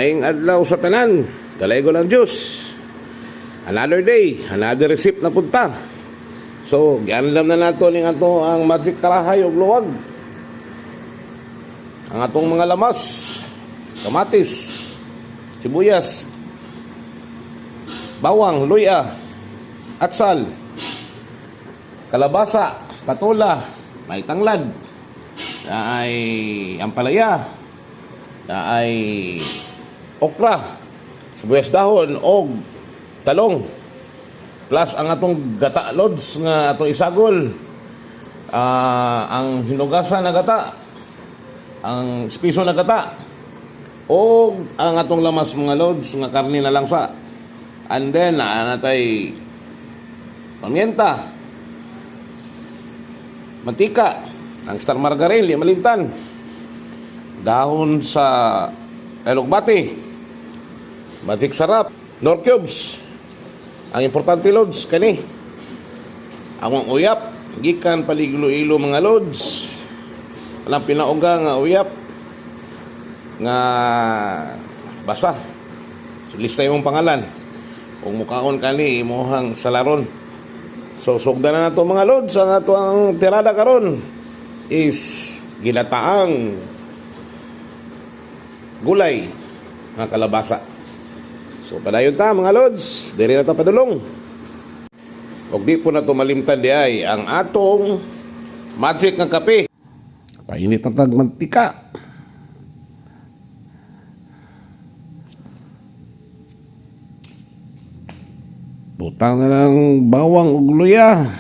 Maing adlaw sa tanan, dalay ko ng Diyos. Another day, another receipt na punta. So, gianlam na nato ning ato ang magic karahay ug luwag. Ang atong mga lamas, kamatis, sibuyas, bawang, luya, atsal, kalabasa, patula, may tanglad, na ay ampalaya, na ay okra, sibuyas dahon o talong, plus ang atong gata lods nga atong isagol, ang hinugasan na gata, ang spiso na gata, o ang atong lamas mga lods nga karne na lang sa, and then natay pamienta, mantika, ang star margarine, limalintan, dahon sa elogbati, batik sarap, nor cubes. Ang importante lods kani ang uyap gikan paliglo-ilo mga lods. Alang pinauga nga uyap nga basta so, lista yung pangalan kung mukaon kani imuhang salaron. So sugdan na nato mga lods. Ang ato ang tirada karon is ginataang gulay nga kalabasa. So padayon ta mga lods, diri na ta padulong. Og di po na to malimtan di ay ang atong magic nga kape. Painit ang tag mantika. Butang na lang bawang ug luya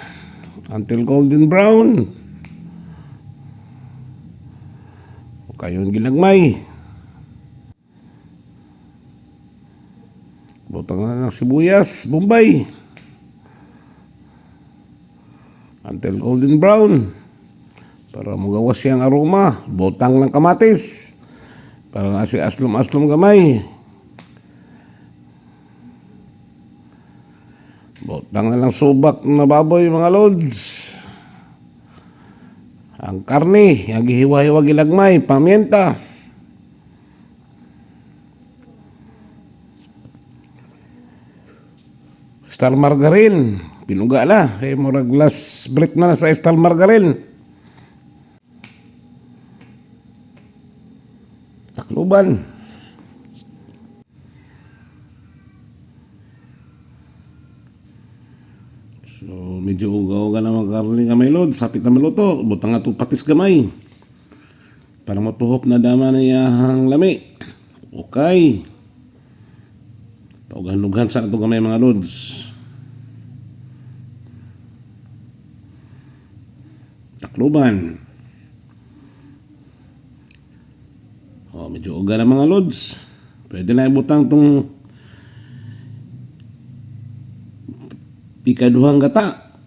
until golden brown. O kayon ginagmay. Butang na ng sibuyas, bombay. Until golden brown. Para magawas siyang aroma. Butang ng kamatis. Para nasi aslom-aslom gamay. Butang na lang subak na baboy mga lods. Ang karne, ang gihiwa-hiwa gilagmay, pamienta. Star margarine, pinuga na. Kaya murag last break na sa star margarine. Takluban. So, medyo ugaw ka na magkarling gamay load. Sapit na maluto. Butang nga patis gamay. Para matuhop na dama na iyahang lami. Okay. Paugahan-lughan sa ito gamay mga loads. Takluban. O, medyo uga na mga loads. Pwede na ibutang itong pikaduhang gata.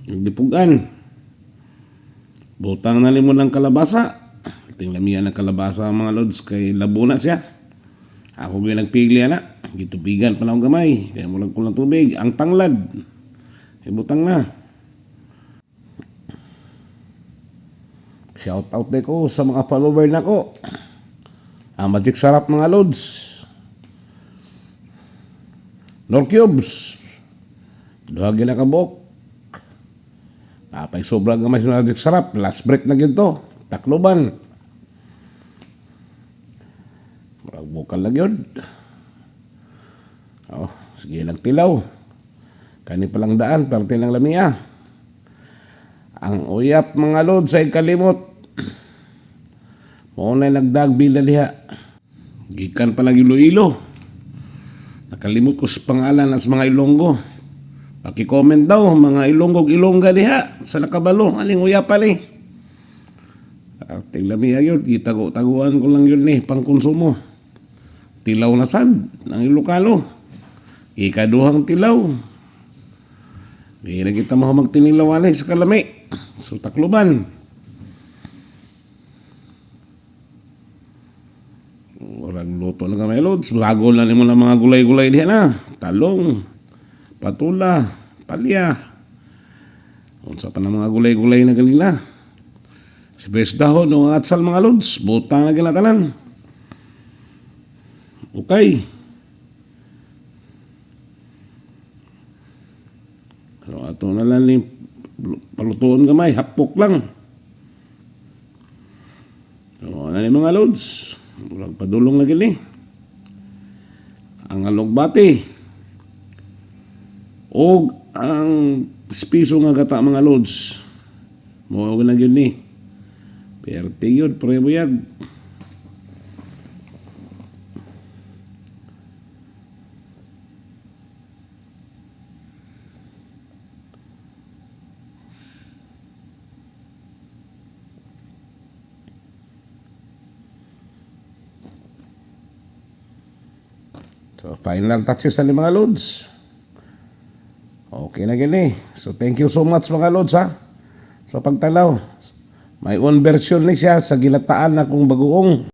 Nagdipugan. Butang na limon ng kalabasa. Tinglamihan ng kalabasa mga loads kay labo na siya. Ako ba nagpigli na. Gitubigan pa na akong gamay. Kaya mulang kulang tubig. Ang tanglad. Ibutang na. Shout out na ko sa mga follower na ko. Ang magic sarap mga loads. Nor cubes. Duhagi na kabok. Napay sobrang gamay sa magic sarap. Last break na ginto. Takluban. Marag bukal lang yun. Oh, sige lang tilaw. Kani palang daan. Parte ng lamia. Ang uyap mga load sa kalimot. Muna nagdag bila liha. Gikan palang ilo-ilo. Nakalimot ko sa pangalan as mga Ilonggo. Paki-comment daw mga Ilonggo Ilongga diha sa nakabalo. Aling uyapan eh. Tinglamia yun. Itago-taguan ko lang yun eh. Pangkonsumo. Tilaw na sad. Ng Ilocano. Ikaduhang tilaw. Hindi na kita mo magtinilaw sa kalami. So takluban. Orang luto na kamay loads. Bagol na mo ng mga gulay-gulay diyan na. Talong, patula, palya. Unsa pa na mga gulay-gulay na ganila. Si bes dahon o atsal mga loads. Butang na ginatanan. Okay. So ato na lang ni palutuon gamay, hapok lang. So ano ni mga lods? Murag padulong na gini. Ang alugbati o ang piso nga gata mga lods. Mao na gini. Perte yun, prebuyag. So, final touches na ni mga lods. Okay na gini. So, thank you so much mga lods ha. Sa pagtalaw. May own version ni siya sa ginataan na kong bagoong.